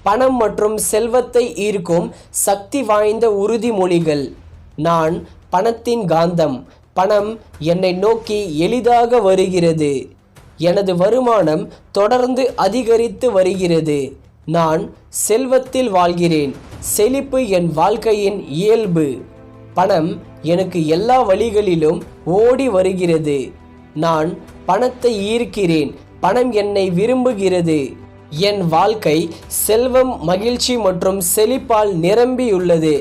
பணம் மற்றும் செல்வத்தை ஈர்க்கும் சக்தி வாய்ந்த உறுதிமொழிகள். நான் பணத்தின் காந்தம். பணம் என்னை நோக்கி எளிதாக வருகிறது. எனது வருமானம் தொடர்ந்து அதிகரித்து வருகிறது. நான் செல்வத்தில் வாழ்கிறேன். செழிப்பு என் வாழ்க்கையின் இயல்பு. பணம் எனக்கு எல்லா வழிகளிலும் ஓடி வருகிறது. நான் பணத்தை ஈர்க்கிறேன். பணம் என்னை விரும்புகிறது. என் வாழ்க்கை செல்வம், மகிழ்ச்சி மற்றும் செழிப்பால் நிரம்பியுள்ளது.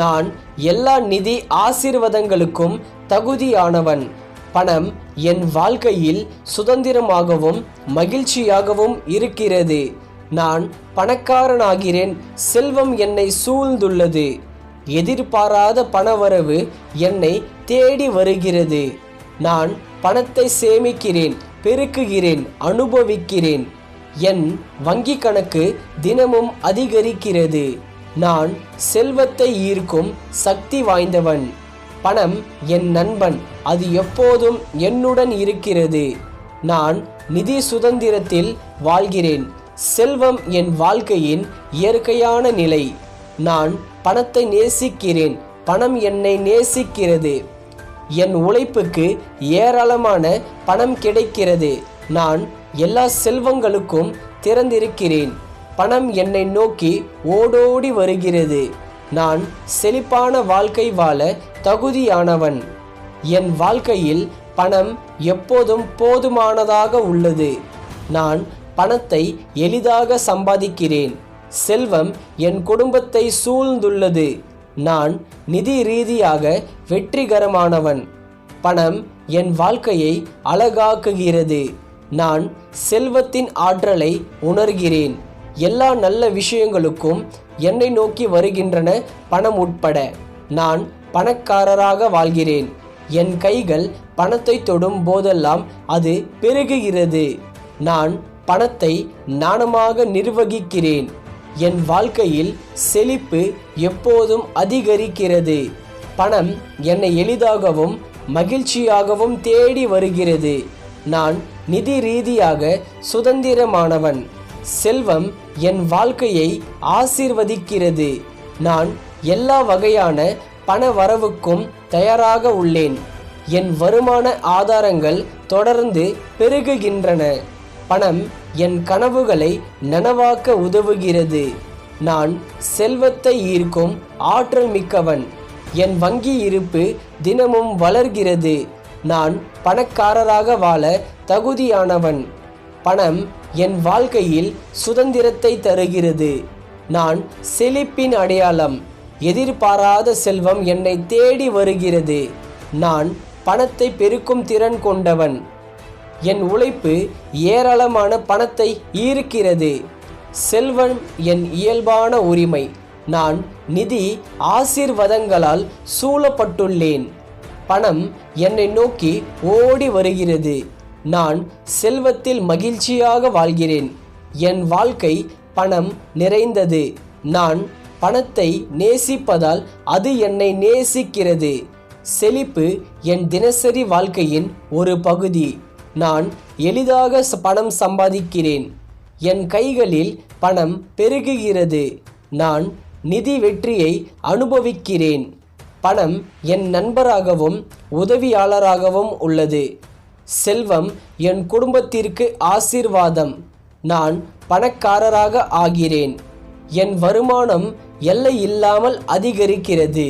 நான் எல்லா நிதி ஆசீர்வாதங்களுக்கும் தகுதியானவன். பணம் என் வாழ்க்கையில் சுதந்திரமாகவும் மகிழ்ச்சியாகவும் இருக்கிறது. நான் பணக்காரனாகிறேன். செல்வம் என்னை சூழ்ந்துள்ளது. எதிர்பாராத பணவரவு என்னை தேடி வருகிறது. நான் பணத்தை சேமிக்கிறேன், பெருக்குகிறேன், அனுபவிக்கிறேன். என் வங்கி கணக்கு தினமும் அதிகரிக்கிறது. நான் செல்வத்தை ஈர்க்கும் சக்தி வாய்ந்தவன். பணம் என் நண்பன். அது எப்போதும் என்னுடன் இருக்கிறது. நான் நிதி சுதந்திரத்தில் வாழ்கிறேன். செல்வம் என் வாழ்க்கையின் இயற்கையான நிலை. நான் பணத்தை நேசிக்கிறேன். பணம் என்னை நேசிக்கிறது. என் உழைப்புக்கு ஏராளமான பணம் கிடைக்கிறது. நான் எல்லா செல்வங்களுக்கும் திறந்திருக்கிறேன். பணம் என்னை நோக்கி ஓடோடி வருகிறது. நான் செழிப்பான வாழ்க்கை வாழ தகுதியானவன். என் வாழ்க்கையில் பணம் எப்போதும் போதுமானதாக உள்ளது. நான் பணத்தை எளிதாக சம்பாதிக்கிறேன். செல்வம் என் குடும்பத்தை சூழ்ந்துள்ளது. நான் நிதி ரீதியாக வெற்றிகரமானவன். பணம் என் வாழ்க்கையை அழகாக்குகிறது. நான் செல்வத்தின் ஆற்றலை உணர்கிறேன். எல்லா நல்ல விஷயங்களுக்கும் என்னை நோக்கி வருகின்றன, பணம் உட்பட. நான் பணக்காரராக வாழ்கிறேன். என் கைகள் பணத்தை தொடும் போதெல்லாம் அது பெருகுகிறது. நான் பணத்தை நாணமாக நிர்வகிக்கிறேன். என் வாழ்க்கையில் செழிப்பு எப்போதும் அதிகரிக்கிறது. பணம் என்னை எளிதாகவும் மகிழ்ச்சியாகவும் தேடி வருகிறது. நான் நிதி ரீதியாக சுதந்திரமானவன். செல்வம் என் வாழ்க்கையை ஆசீர்வதிக்கிறது. நான் எல்லா வகையான பண வரவுக்கும் தயாராக உள்ளேன். என் வருமான ஆதாரங்கள் தொடர்ந்து பெருகுகின்றன. பணம் என் கனவுகளை நனவாக்க உதவுகிறது. நான் செல்வத்தை ஈர்க்கும் ஆற்றல் மிக்கவன். என் வங்கி இருப்பு தினமும் வளர்கிறது. நான் பணக்காரராக வாழ தகுதியானவன். பணம் என் வாழ்க்கையில் சுதந்திரத்தை தருகிறது. நான் செழிப்பின் அடையாளம். எதிர்பாராத செல்வம் என்னை தேடி வருகிறது. நான் பணத்தை பெருக்கும் திறன் கொண்டவன். என் உழைப்பு ஏராளமான பணத்தை ஈர்க்கிறது. செல்வம் என் இயல்பான உரிமை. நான் நிதி ஆசீர்வாதங்களால் சூழப்பட்டுள்ளேன். பணம் என்னை நோக்கி ஓடி வருகிறது. நான் செல்வத்தில் மகிழ்ச்சியாக வாழ்கிறேன். என் வாழ்க்கை பணம் நிறைந்தது. நான் பணத்தை நேசிப்பதால் அது என்னை நேசிக்கிறது. செழிப்பு என் தினசரி வாழ்க்கையின் ஒரு பகுதி. நான் எளிதாக பணம் சம்பாதிக்கிறேன். என் கைகளில் பணம் பெருகுகிறது. நான் நிதி வெற்றியை அனுபவிக்கிறேன். பணம் என் நண்பராகவும் உதவியாளராகவும் உள்ளது. செல்வம் என் குடும்பத்திற்கு ஆசீர்வாதம். நான் பணக்காரராக ஆகிறேன். என் வருமானம் எல்லை இல்லாமல் அதிகரிக்கிறது.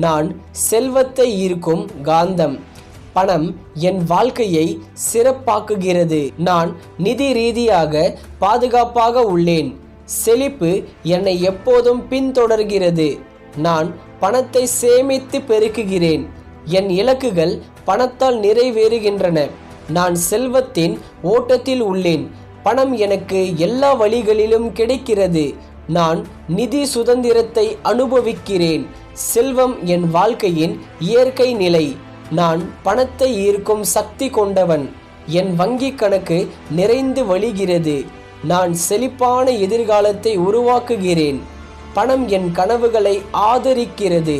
நான் செல்வத்தை ஈர்க்கும் காந்தம். பணம் என் வாழ்க்கையை சிறப்பாக்குகிறது. நான் நிதி ரீதியாக பாதுகாப்பாக உள்ளேன். செழிப்பு என்னை எப்போதும் பின்தொடர்கிறது. நான் பணத்தை சேமித்து பெருக்குகிறேன். என் இலக்குகள் பணத்தால் நிறைவேறுகின்றன. நான் செல்வத்தின் ஓட்டத்தில் உள்ளேன். பணம் எனக்கு எல்லா வழிகளிலும் கிடைக்கிறது. நான் நிதி சுதந்திரத்தை அனுபவிக்கிறேன். செல்வம் என் வாழ்க்கையின் இயற்கை நிலை. நான் பணத்தை ஈர்க்கும் சக்தி கொண்டவன். என் வங்கி கணக்கு நிறைந்து வழிகிறது. நான் செழிப்பான எதிர்காலத்தை உருவாக்குகிறேன். பணம் என் கனவுகளை ஆதரிக்கிறது.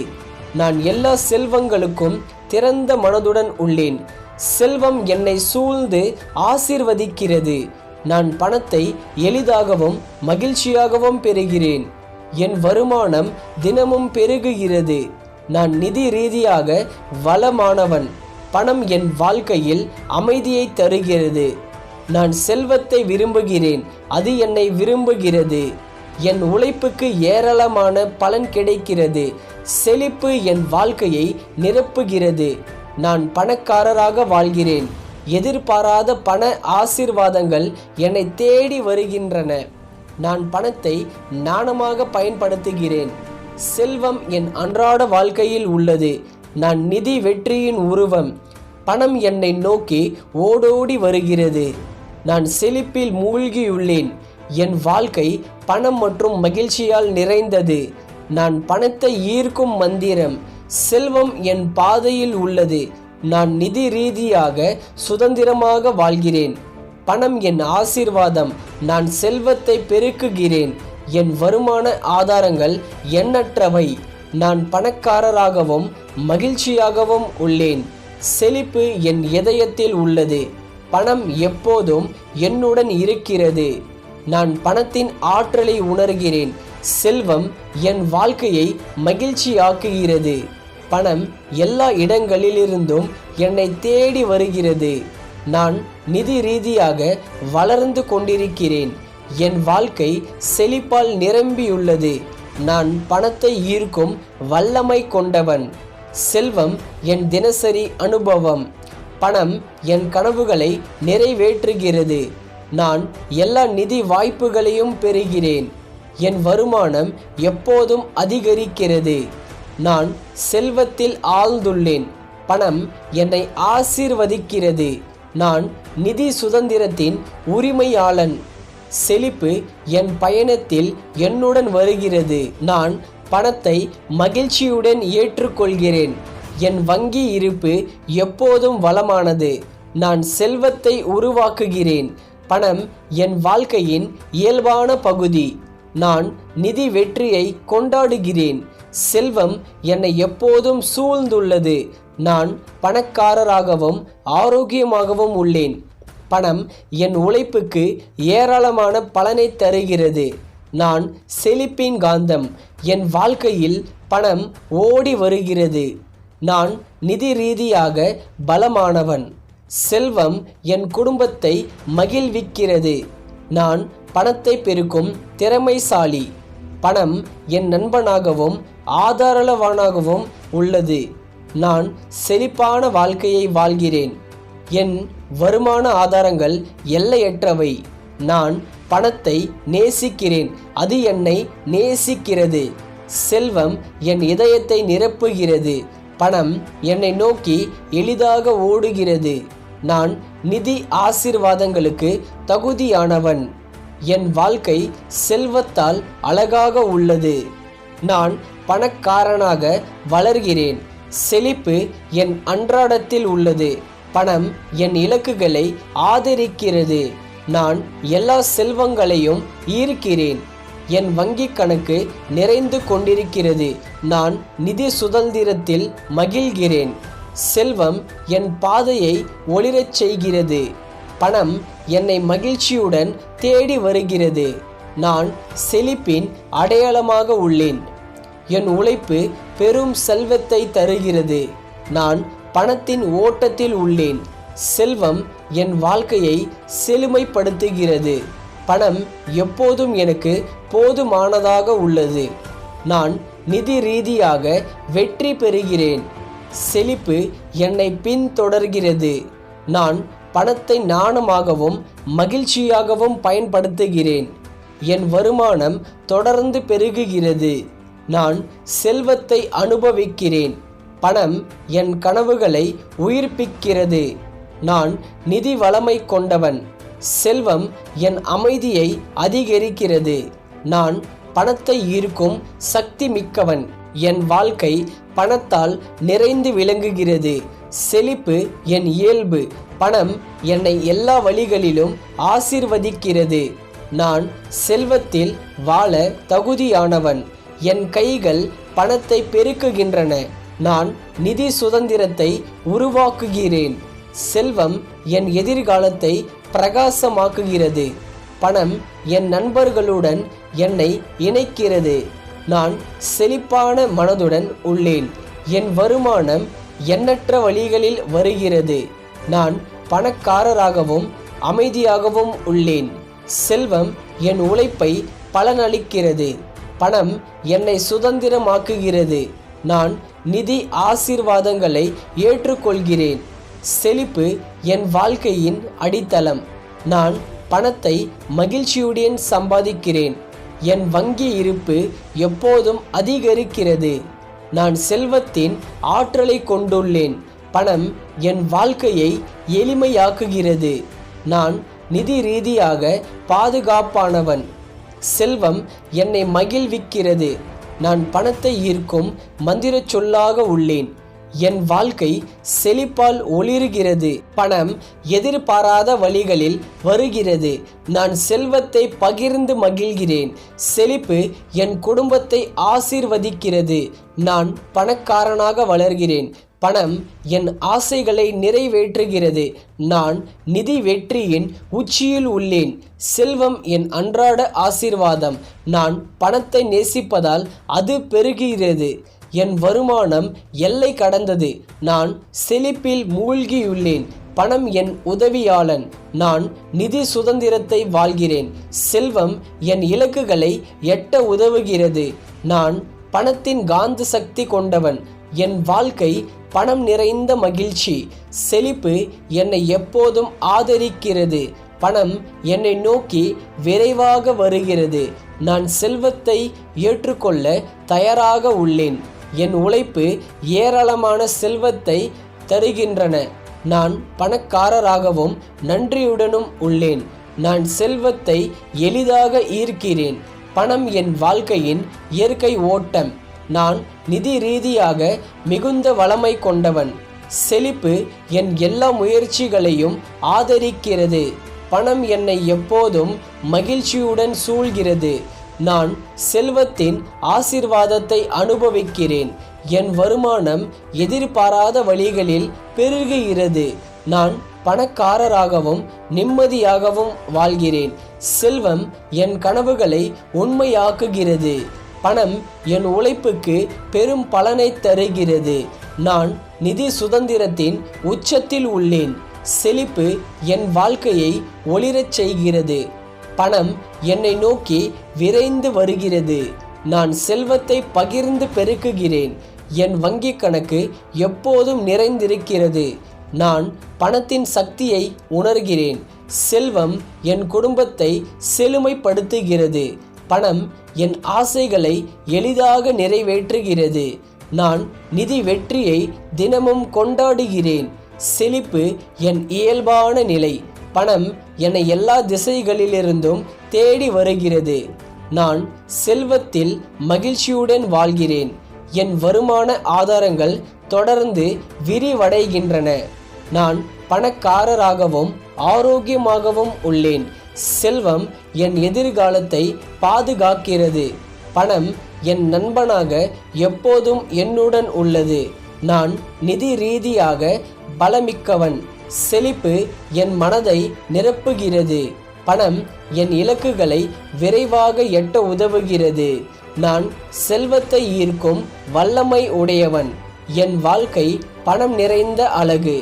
நான் எல்லா செல்வங்களுக்கும் திறந்த மனதுடன் உள்ளேன். செல்வம் என்னை சூழ்ந்து ஆசீர்வதிக்கிறது. நான் பணத்தை எளிதாகவும் மகிழ்ச்சியாகவும் பெறுகிறேன். என் வருமானம் தினமும் பெருகுகிறது. நான் நிதி ரீதியாக வளமானவன். பணம் என் வாழ்க்கையில் அமைதியை தருகிறது. நான் செல்வத்தை விரும்புகிறேன், அது என்னை விரும்புகிறது. என் உழைப்புக்கு ஏராளமான பலன் கிடைக்கிறது. செழிப்பு என் வாழ்க்கையை நிரப்புகிறது. நான் பணக்காரராக வாழ்கிறேன். எதிர்பாராத பண ஆசீர்வாதங்கள் என்னை தேடி வருகின்றன. நான் பணத்தை ஞானமாக பயன்படுத்துகிறேன். செல்வம் என் அன்றாட வாழ்க்கையில் உள்ளது. நான் நிதி வெற்றியின் உருவம். பணம் என்னை நோக்கி ஓடோடி வருகிறது. நான் செழிப்பில் மூழ்கியுள்ளேன். என் வாழ்க்கை பணம் மற்றும் மகிழ்ச்சியால் நிறைந்தது. நான் பணத்தை ஈர்க்கும் மந்திரம். செல்வம் என் பாதையில் உள்ளது. நான் நிதி ரீதியாக சுதந்திரமாக வாழ்கிறேன். பணம் என் ஆசீர்வாதம். நான் செல்வத்தை பெருக்குகிறேன். என் வருமான ஆதாரங்கள் எண்ணற்றவை. நான் பணக்காரராகவும் மகிழ்ச்சியாகவும் உள்ளேன். செழிப்பு என் இதயத்தில் உள்ளது. பணம் எப்போதும் என்னுடன் இருக்கிறது. நான் பணத்தின் ஆற்றலை உணர்கிறேன். செல்வம் என் வாழ்க்கையை மகிழ்ச்சியாக்குகிறது. பணம் எல்லா இடங்களிலிருந்தும் என்னை தேடி வருகிறது. நான் நிதி ரீதியாக வளர்ந்து கொண்டிருக்கிறேன். என் வாழ்க்கை செழிப்பால் நிரம்பியுள்ளது. நான் பணத்தை ஈர்க்கும் வல்லமை கொண்டவன். செல்வம் என் தினசரி அனுபவம். பணம் என் கனவுகளை நிறைவேற்றுகிறது. நான் எல்லா நிதி வாய்ப்புகளையும் பெறுகிறேன். என் வருமானம் எப்போதும் அதிகரிக்கிறது. நான் செல்வத்தில் ஆழ்ந்துள்ளேன். பணம் என்னை ஆசீர்வதிக்கிறது. நான் நிதி சுதந்திரத்தின் உரிமையாளன். செழிப்பு என் பயணத்தில் என்னுடன் வருகிறது. நான் பணத்தை மகிழ்ச்சியுடன் ஏற்றுக்கொள்கிறேன். என் வங்கி இருப்பு எப்போதும் வளமானது. நான் செல்வத்தை உருவாக்குகிறேன். பணம் என் வாழ்க்கையின் இயல்பான பகுதி. நான் நிதி வெற்றியை கொண்டாடுகிறேன். செல்வம் என்னை எப்போதும் சூழ்ந்துள்ளது. நான் பணக்காரராகவும் ஆரோக்கியமாகவும் உள்ளேன். பணம் என் உழைப்புக்கு ஏராளமான பலனை தருகிறது. நான் செழிப்பின் காந்தம். என் வாழ்க்கையில் பணம் ஓடி வருகிறது. நான் நிதி ரீதியாக பலமானவன். செல்வம் என் குடும்பத்தை மகிழ்விக்கிறது. நான் பணத்தை பெருக்கும் திறமைசாலி. பணம் என் நண்பனாகவும் ஆதரவானாகவும் உள்ளது. நான் செழிப்பான வாழ்க்கையை வாழ்கிறேன். என் வருமான ஆதாரங்கள் எல்லையற்றவை. நான் பணத்தை நேசிக்கிறேன், அது என்னை நேசிக்கிறது. செல்வம் என் இதயத்தை நிரப்புகிறது. பணம் என்னை நோக்கி எளிதாக ஓடுகிறது. நான் நிதி ஆசீர்வாதங்களுக்கு தகுதியானவன். என் வாழ்க்கை செல்வத்தால் அழகாக உள்ளது. நான் பணக்காரனாக வளர்கிறேன். செழிப்பு என் அன்றாடத்தில் உள்ளது. பணம் என் இலக்குகளை ஆதரிக்கிறது. நான் எல்லா செல்வங்களையும் ஈர்க்கிறேன். என் வங்கி கணக்கு நிறைந்து கொண்டிருக்கிறது. நான் நிதி சுதந்திரத்தில் மகிழ்கிறேன். செல்வம் என் பாதையை ஒளிரச் செய்கிறது. பணம் என்னை மகிழ்ச்சியுடன் தேடி வருகிறது. நான் செழிப்பின் அடையாளமாக உள்ளேன். என் உழைப்பு பெரும் செல்வத்தை தருகிறது. நான் பணத்தின் ஓட்டத்தில் உள்ளேன். செல்வம் என் வாழ்க்கையை செழுமைப்படுத்துகிறது. பணம் எப்போதும் எனக்கு போதுமானதாக உள்ளது. நான் நிதி ரீதியாக வெற்றி பெறுகிறேன். செழிப்பு என்னை பின்தொடர்கிறது. நான் பணத்தை ஞானமாகவும் மகிழ்ச்சியாகவும் பயன்படுத்துகிறேன். என் வருமானம் தொடர்ந்து பெருகுகிறது. நான் செல்வத்தை அனுபவிக்கிறேன். பணம் என் கனவுகளை உயிர்ப்பிக்கிறது. நான் நிதி வளமை கொண்டவன். செல்வம் என் அமைதியை அதிகரிக்கிறது. நான் பணத்தை ஈர்க்கும் சக்தி மிக்கவன். என் வாழ்க்கை பணத்தால் நிறைந்து விளங்குகிறது. செழிப்பு என் இயல்பு. பணம் என்னை எல்லா வழிகளிலும் ஆசீர்வதிக்கிறது. நான் செல்வத்தில் வாழ தகுதியானவன். என் கைகள் பணத்தை பெருக்குகின்றன. நான் நிதி சுதந்திரத்தை உருவாக்குகிறேன். செல்வம் என் எதிர்காலத்தை பிரகாசமாக்குகிறது. பணம் என் நண்பர்களுடன் என்னை இணைக்கிறது. நான் செழிப்பான மனதுடன் உள்ளேன். என் வருமானம் எண்ணற்ற வழிகளில் வருகிறது. நான் பணக்காரராகவும் அமைதியாகவும் உள்ளேன். செல்வம் என் உழைப்பை பலனளிக்கிறது. பணம் என்னை சுதந்திரமாக்குகிறது. நான் நிதி ஆசீர்வாதங்களை ஏற்றுக்கொள்கிறேன். செழிப்பு என் வாழ்க்கையின் அடித்தளம். நான் பணத்தை மகிழ்ச்சியுடன் சம்பாதிக்கிறேன். என் வங்கி இருப்பு எப்போதும் அதிகரிக்கிறது. நான் செல்வத்தின் ஆற்றலை கொண்டுள்ளேன். பணம் என் வாழ்க்கையை எளிமையாக்குகிறது. நான் நிதி ரீதியாக பாதுகாப்பானவன். செல்வம் என்னை மகிழ்விக்கிறது. நான் பணத்தை ஈர்க்கும் மந்திர சொல்லாக உள்ளேன். என் வாழ்க்கை செழிப்பால் ஒளிர்கிறது. பணம் எதிர்பாராத வழிகளில் வருகிறது. நான் செல்வத்தை பகிர்ந்து மகிழ்கிறேன். செழிப்பு என் குடும்பத்தை ஆசீர்வதிக்கிறது. நான் பணக்காரனாக வளர்கிறேன். பணம் என் ஆசைகளை நிறைவேற்றுகிறது. நான் நிதி வெற்றியின் உச்சியில் உள்ளேன். செல்வம் என் அன்றாட ஆசீர்வாதம். நான் பணத்தை நேசிப்பதால் அது பெருகுகிறது. என் வருமானம் எல்லை கடந்தது. நான் செழிப்பில் மூழ்கியுள்ளேன். பணம் என் உதவியாளன். நான் நிதி சுதந்திரத்தை வாழ்கிறேன். செல்வம் என் இலக்குகளை எட்ட உதவுகிறது. நான் பணத்தின் காந்த சக்தி கொண்டவன். என் வாழ்க்கை பணம் நிறைந்த மகிழ்ச்சி. செழிப்பு என்னை எப்போதும் ஆதரிக்கிறது. பணம் என்னை நோக்கி விரைவாக வருகிறது. நான் செல்வத்தை ஏற்றுக்கொள்ள தயாராக உள்ளேன். என் உழைப்பு ஏராளமான செல்வத்தை தருகின்றன. நான் பணக்காரராகவும் நன்றியுடனும் உள்ளேன். நான் செல்வத்தை எளிதாக ஈர்க்கிறேன். பணம் என் வாழ்க்கையின் இயற்கை ஓட்டம். நான் நிதி ரீதியாக மிகுந்த வளமை கொண்டவன். செழிப்பு என் எல்லா முயற்சிகளையும் ஆதரிக்கிறது. பணம் என்னை எப்போதும் மகிழ்ச்சியுடன் சூழ்கிறது. நான் செல்வத்தின் ஆசீர்வாதத்தை அனுபவிக்கிறேன். என் வருமானம் எதிர்பாராத வழிகளில் பெருகுகிறது. நான் பணக்காரராகவும் நிம்மதியாகவும் வாழ்கிறேன். செல்வம் என் கனவுகளை உண்மையாக்குகிறது. பணம் என் உழைப்புக்கு பெரும் பலனை தருகிறது. நான் நிதி சுதந்திரத்தின் உச்சத்தில் உள்ளேன். செழிப்பு என் வாழ்க்கையை ஒளிரச் செய்கிறது. பணம் என்னை நோக்கி விரைந்து வருகிறது. நான் செல்வத்தை பகிர்ந்து பெருக்குகிறேன். என் வங்கி கணக்கு எப்போதும் நிறைந்திருக்கிறது. நான் பணத்தின் சக்தியை உணர்கிறேன். செல்வம் என் குடும்பத்தை செழுமைப்படுத்துகிறது. பணம் என் ஆசைகளை எளிதாக நிறைவேற்றுகிறது. நான் நிதி வெற்றியை தினமும் கொண்டாடுகிறேன். செழிப்பு என் இயல்பான நிலை. பணம் என்னை எல்லா திசைகளிலிருந்தும் தேடி வருகிறது. நான் செல்வத்தில் மகிழ்ச்சியுடன் வாழ்கிறேன். என் வருமான ஆதாரங்கள் தொடர்ந்து விரிவடைகின்றன. நான் பணக்காரராகவும் ஆரோக்கியமாகவும் உள்ளேன். செல்வம் என் எதிர்காலத்தை பாதுகாக்கிறது. பணம் என் நண்பனாக எப்போதும் என்னுடன் உள்ளது. நான் நிதி ரீதியாக பலமிக்கவன். செழிப்பு என் மனதை நிரப்புகிறது. பணம் என் இலக்குகளை விரைவாக எட்ட உதவுகிறது. நான் செல்வத்தை ஈர்க்கும் வல்லமை உடையவன். என் வாழ்க்கை பணம் நிறைந்த அழகு.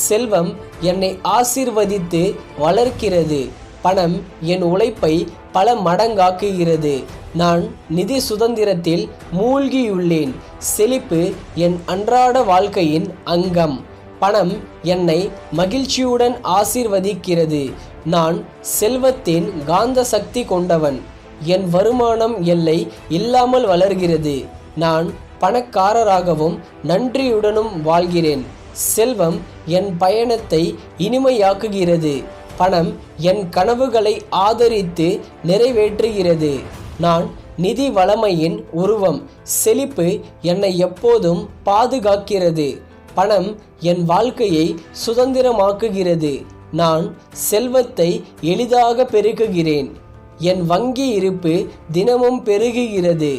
செல்வம் என்னை ஆசீர்வதித்து வளர்க்கிறது. பணம் என் உழைப்பை பல மடங்காக்குகிறது. நான் நிதி சுதந்திரத்தில் மூழ்கியுள்ளேன். செழிப்பு என் அன்றாட வாழ்க்கையின் அங்கம். பணம் என்னை மகிழ்ச்சியுடன் ஆசீர்வதிக்கிறது. நான் செல்வத்தின் காந்த சக்தி கொண்டவன். என் வருமானம் எல்லை இல்லாமல் வளர்கிறது. நான் பணக்காரராகவும் நன்றியுடனும் வாழ்கிறேன். செல்வம் என் பயணத்தை இனிமையாக்குகிறது. பணம் என் கனவுகளை ஆதரித்து நிறைவேற்றுகிறது. நான் நிதி வளமையின் உருவம். செழிப்பு என்னை எப்போதும் பாதுகாக்கிறது. பணம் என் வாழ்க்கையை சுதந்திரமாக்குகிறது. நான் செல்வத்தை எளிதாக பெருக்குகிறேன். என் வங்கி இருப்பு தினமும் பெருகுகிறது.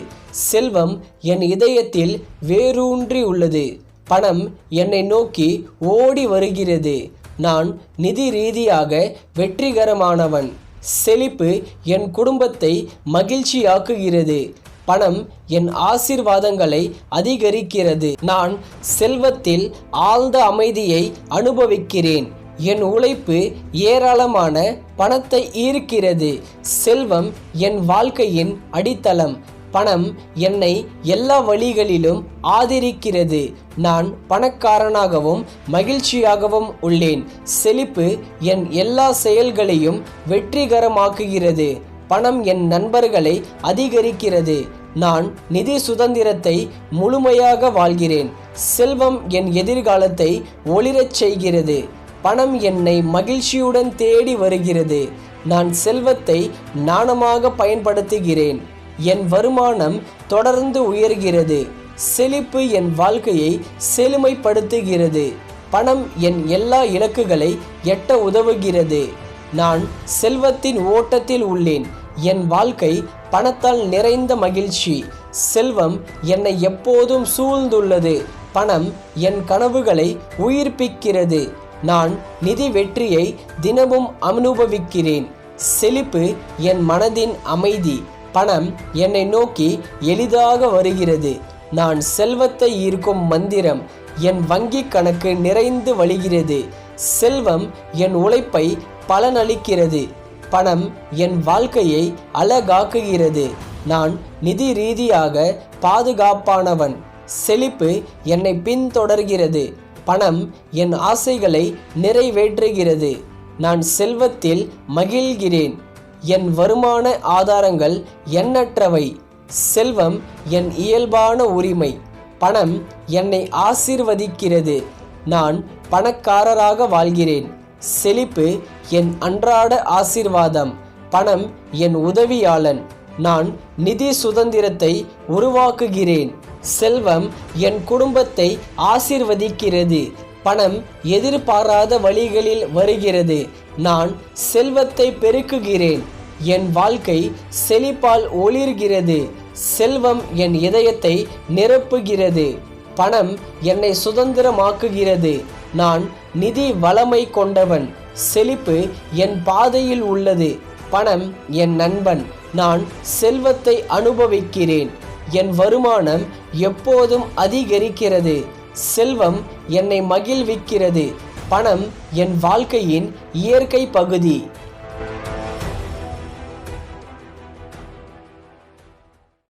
செல்வம் என் இதயத்தில் வேரூன்றி உள்ளது. பணம் என்னை நோக்கி ஓடி வருகிறது. நான் நிதி ரீதியாக வெற்றிகரமானவன். செழிப்பு என் குடும்பத்தை மகிழ்ச்சியாக்குகிறது. பணம் என் ஆசீர்வாதங்களை அதிகரிக்கிறது. நான் செல்வத்தில் ஆழ்ந்த அமைதியை அனுபவிக்கிறேன். என் உழைப்பு ஏராளமான பணத்தை ஈர்க்கிறது. செல்வம் என் வாழ்க்கையின் அடித்தளம். பணம் என்னை எல்லா வழிகளிலும் ஆதரிக்கிறது. நான் பணக்காரனாகவும் மகிழ்ச்சியாகவும் உள்ளேன். செழிப்பு என் எல்லா செயல்களையும் வெற்றிகரமாக்குகிறது. பணம் என் நண்பர்களை அதிகரிக்கிறது. நான் நிதி சுதந்திரத்தை முழுமையாக வாழ்கிறேன். செல்வம் என் எதிர்காலத்தை ஒளிரச் செய்கிறது. பணம் என்னை மகிழ்ச்சியுடன் தேடி வருகிறது. நான் செல்வத்தை நாணமாக பயன்படுத்துகிறேன். என் வருமானம் தொடர்ந்து உயர்கிறது. செழிப்பு என் வாழ்க்கையை செழுமைப்படுத்துகிறது. பணம் என் எல்லா இலக்குகளை எட்ட உதவுகிறது. நான் செல்வத்தின் ஓட்டத்தில் உள்ளேன். என் வாழ்க்கை பணத்தால் நிறைந்த மகிழ்ச்சி. செல்வம் என்னை எப்போதும் சூழ்ந்துள்ளது. பணம் என் கனவுகளை உயிர்ப்பிக்கிறது. நான் நிதி வெற்றியை தினமும் அனுபவிக்கிறேன். செழிப்பு என் மனதின் அமைதி. பணம் என்னை நோக்கி எளிதாக வருகிறது. நான் செல்வத்தை ஈர்க்கும் மந்திரம். என் வங்கி கணக்கு நிறைந்து வழிகிறது. செல்வம் என் உழைப்பை பலனளிக்கிறது. பணம் என் வாழ்க்கையை அழகாக்குகிறது. நான் நிதி ரீதியாக பாதுகாப்பானவன். செழிப்பு என்னை பின்தொடர்கிறது. பணம் என் ஆசைகளை நிறைவேற்றுகிறது. நான் செல்வத்தில் மகிழ்கிறேன். என் வருமான ஆதாரங்கள் எண்ணற்றவை. செல்வம் என் இயல்பான உரிமை. பணம் என்னை ஆசீர்வதிக்கிறது. நான் பணக்காரராக வாழ்கிறேன். செழிப்பு என் அன்றாட ஆசீர்வாதம். பணம் என் உதவியாளன். நான் நிதி சுதந்திரத்தை உருவாக்குகிறேன். செல்வம் என் குடும்பத்தை ஆசீர்வதிக்கிறது. பணம் எதிர்பாராத வழிகளில் வருகிறது. நான் செல்வத்தை பெருக்குகிறேன். என் வாழ்க்கை செழிப்பால் ஒளிர்கிறது. செல்வம் என் இதயத்தை நிரப்புகிறது. பணம் என்னை சுதந்திரமாக்குகிறது. நான் நிதி வளமை கொண்டவன். செழிப்பு என் பாதையில் உள்ளது. பணம் என் நண்பன். நான் செல்வத்தை அனுபவிக்கிறேன். என் வருமானம் எப்போதும் அதிகரிக்கிறது. செல்வம் என்னை மகிழ்விக்கிறது. பணம் என் வாழ்க்கையின் இயற்கை பகுதி.